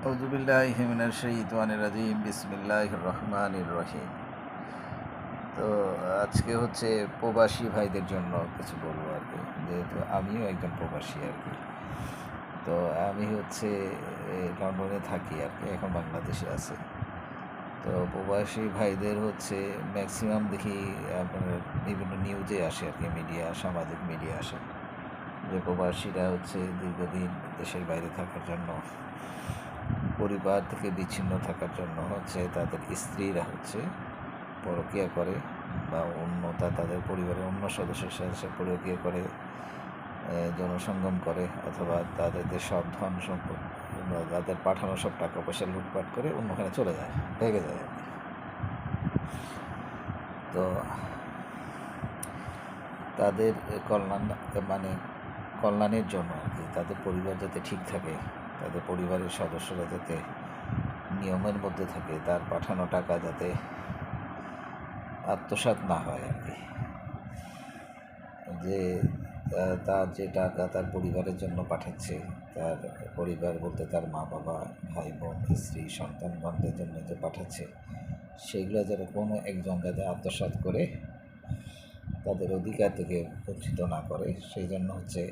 আউযুবিল্লাহি মিনাশ শাইতানির রাজিম বিসমিল্লাহির রহমানির রহিম। তো আজকে হচ্ছে প্রবাসী ভাইদের জন্য কিছু বলবো আর কি, যেহেতু আমিও একজন প্রবাসী আর কি। তো আমি হচ্ছে লন্ডনে থাকি আর কি, এখন বাংলাদেশে আছি। তো প্রবাসী ভাইদের হচ্ছে ম্যাক্সিমাম দেখি আপনার বিভিন্ন নিউজে আসে আর কি, মিডিয়া, সামাজিক মিডিয়া আসে যে প্রবাসীরা হচ্ছে দীর্ঘদিন দেশের বাইরে থাকার জন্য, পরিবার থেকে বিচ্ছিন্ন থাকার জন্য হচ্ছে তাদের স্ত্রীরা হচ্ছে পরকীয়া করে, বা তাদের পরিবারের অন্য সদস্যের সাথে পরকীয়া করে, যৌনসঙ্গম করে, অথবা তাদের সব ধন সম্পদ বা তাদের পাঠানো সব টাকা পয়সা লুটপাট করে অন্যখানে চলে যায়, ভেগে যায় আর কি। তো তাদের কল্যাণ মানে কল্যাণের জন্য আর কি, তাদের পরিবার যাতে ঠিক থাকে, তাদের পরিবারের সদস্যরা যাতে নিয়মের মধ্যে থাকে, তার পাঠানো টাকা যাতে আত্মসাৎ না হয় আর কি, যে তার যে টাকা তার পরিবারের জন্য পাঠাচ্ছে, তার পরিবার বলতে তার মা বাবা, ভাই বোন, স্ত্রী, সন্তানগণদের জন্য যে পাঠাচ্ছে, সেগুলো যেন কোনো একজন যাতে আত্মসাৎ করে তাদের অধিকার থেকে বঞ্চিত না করে, সেই জন্য হচ্ছে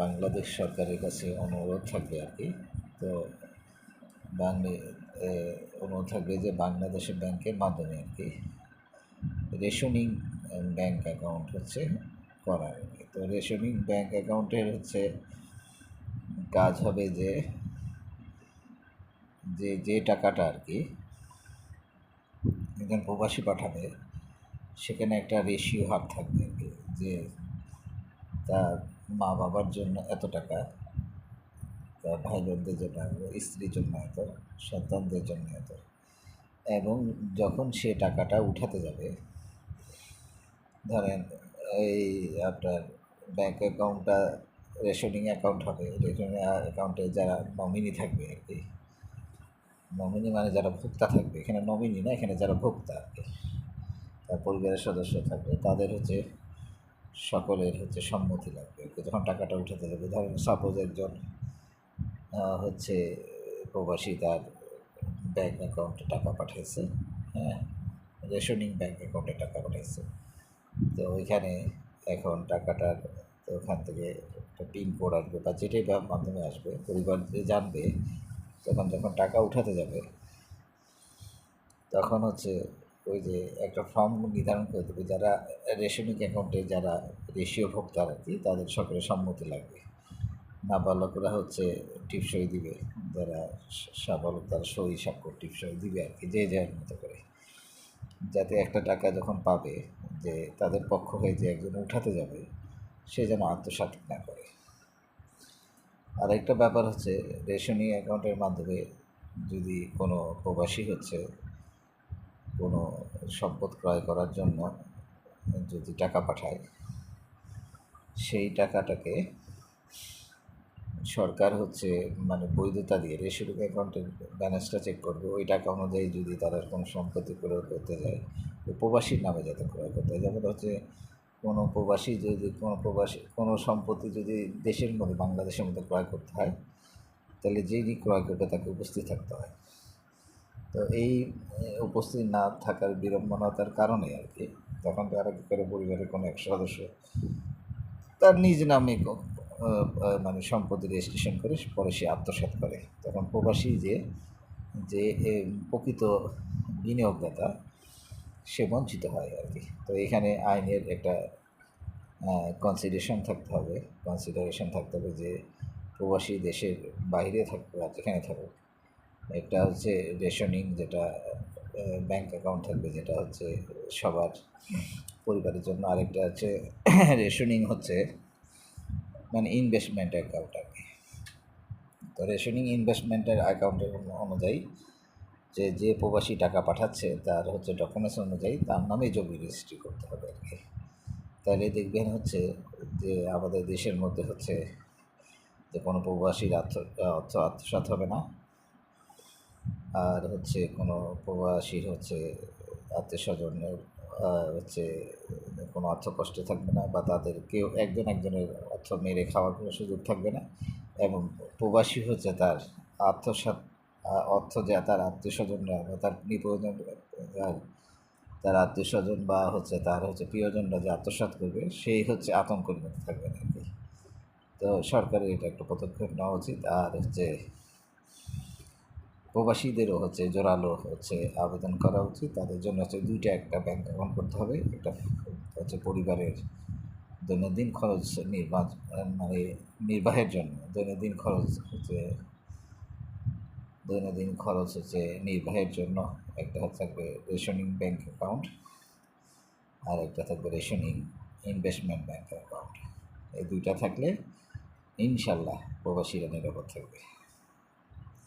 বাংলাদেশ সরকারের কাছে অনুরোধ থাকবে আর কি। তো অনুরোধ থাকবে যে বাংলাদেশের ব্যাংকের মাধ্যমে আর কি রেশনিং ব্যাংক অ্যাকাউন্ট হচ্ছে করার আর কি। তো রেশনিং ব্যাংক অ্যাকাউন্টের হচ্ছে কাজ হবে যে যে যে টাকাটা আর কি একজন প্রবাসী পাঠাবে, সেখানে একটা রেশিও হার থাকবে আর কি, যে তার মা বাবার জন্য এত টাকা, তার ভাই বোনদের জন্য এত, স্ত্রীর জন্য এত, সন্তানদের জন্য এত। এবং যখন সে টাকাটা উঠাতে যাবে, ধরেন এই আপনার ব্যাঙ্ক অ্যাকাউন্টটা রেশনিং অ্যাকাউন্ট হবে, রেশনিং অ্যাকাউন্টে যারা নমিনি থাকবে আর কি, নমিনি মানে যারা ভোক্তা থাকবে, এখানে নমিনি না, এখানে যারা ভোক্তা আর কি, তার পরিবারের সদস্য থাকবে, তাদের হচ্ছে সকলের হচ্ছে সম্মতি লাগবে। যখন টাকাটা উঠাতে যাবে, ধরেন সাপোজ একজন হচ্ছে প্রবাসী, তার ব্যাঙ্ক অ্যাকাউন্টে টাকা পাঠাইছে, হ্যাঁ, রেশনিং ব্যাঙ্ক অ্যাকাউন্টে টাকা পাঠাইছে। তো ওইখানে এখন টাকাটার, তো ওখান থেকে একটা পিন কোড আসবে বা যেটাই মাধ্যমে আসবে, পরিবার যে জানবে, তখন যখন টাকা উঠাতে যাবে, তখন হচ্ছে ওই যে একটা ফর্ম নির্ধারণ করে দেবে, যারা রেশনিং অ্যাকাউন্টে যারা রেশিও ভোক্তা আর কি, তাদের সকলের সম্মতি লাগবে। নাবালকরা হচ্ছে টিপসই দিবে, যারা সাবালক তারা সই স্বাক্ষর টিপসই দিবে আর কি, যে যার মতো করে, যাতে একটা টাকা যখন পাবে, যে তাদের পক্ষ হয়ে যে একজন উঠাতে যাবে, সে যেন আত্মসাৎ না করে। আর একটা ব্যাপার হচ্ছে, রেশনিং অ্যাকাউন্টের মাধ্যমে যদি কোনো প্রবাসী হচ্ছে কোনো সম্পদ ক্রয় করার জন্য যদি টাকা পাঠায়, সেই টাকাটাকে সরকার হচ্ছে মানে বৈধতা দিয়ে রেশনিং অ্যাকাউন্টের ব্যালেন্সটা চেক করবে, ওই টাকা অনুযায়ী যদি তারা কোনো সম্পত্তি ক্রয় করতে যায়, ওই প্রবাসীর নামে যাতে ক্রয় করতে হয়। যেমন হচ্ছে কোনো প্রবাসী কোনো সম্পত্তি যদি দেশের মধ্যে, বাংলাদেশের মধ্যে ক্রয় করতে হয়, তাহলে যেই ক্রয় করবে তাকে উপস্থিত থাকতে হয়। তো এই উপস্থিত না থাকার বিড়ম্বনাতার কারণে আর কি, তখন তারা কী করে, পরিবারের কোনো এক সদস্য তার নিজ নামে মানে সম্পত্তি রেজিস্ট্রেশন করে পরে সে আত্মসাৎ করে, তখন প্রবাসী যে যে প্রকৃত বিনিয়োগদাতা, সে বঞ্চিত হয় আর কি। তো এখানে আইনের একটা কনসিডারেশন থাকতে হবে যে প্রবাসী দেশের বাইরে থাকবে আর যেখানে থাকুক, একটা হচ্ছে রেশনিং, যেটা ব্যাংক অ্যাকাউন্ট থাকবে, যেটা হচ্ছে সবার পরিবারের জন্য। আরেকটা হচ্ছে রেশনিং হচ্ছে মানে ইনভেস্টমেন্ট অ্যাকাউন্ট আর কি। তো রেশনিং ইনভেস্টমেন্টের অ্যাকাউন্টের অনুযায়ী যে প্রবাসী টাকা পাঠাচ্ছে, তার হচ্ছে ডকুমেন্টস অনুযায়ী তার নামেই জমি রেজিস্ট্রি করতে হবে আর কি। তাহলে দেখবেন হচ্ছে যে আমাদের দেশের মধ্যে হচ্ছে যে কোনো প্রবাসীর অর্থ আত্মসাৎ হবে না, আর হচ্ছে কোনো প্রবাসীর হচ্ছে আত্মীয় স্বজনের হচ্ছে কোনো অর্থ কষ্ট থাকবে না, বা তাদের কেউ একজনের অর্থ মেরে খাওয়ার কোনো সুযোগ থাকবে না। এবং প্রবাসী হচ্ছে তার আত্মসাৎ অর্থ যে তার আত্মীয়স্বজনরা বা তার নিপজন তার আত্মীয়স্বজন বা হচ্ছে তার হচ্ছে প্রিয়জনরা যে আত্মসাৎ করবে সেই হচ্ছে আতঙ্কের মধ্যে থাকবেন আর কি। তো সরকারের এটা একটা পদক্ষেপ নেওয়া উচিত। আর হচ্ছে প্রবাসীদেরও হচ্ছে জোরালো হচ্ছে আবেদন করা উচিত। তাদের জন্য হচ্ছে দুইটা একটা ব্যাংক অ্যাকাউন্ট করতে হবে। একটা হচ্ছে পরিবারের দৈনন্দিন খরচ মানে নির্বাহের জন্য দৈনন্দিন খরচ হচ্ছে নির্বাহের জন্য একটা থাকবে রেশনিং ব্যাংক অ্যাকাউন্ট, আর একটা থাকবে রেশনিং ইনভেস্টমেন্ট ব্যাংক অ্যাকাউন্ট। এই দুইটা থাকলে ইনশাল্লাহ প্রবাসীরা নিরাপদ থাকবে।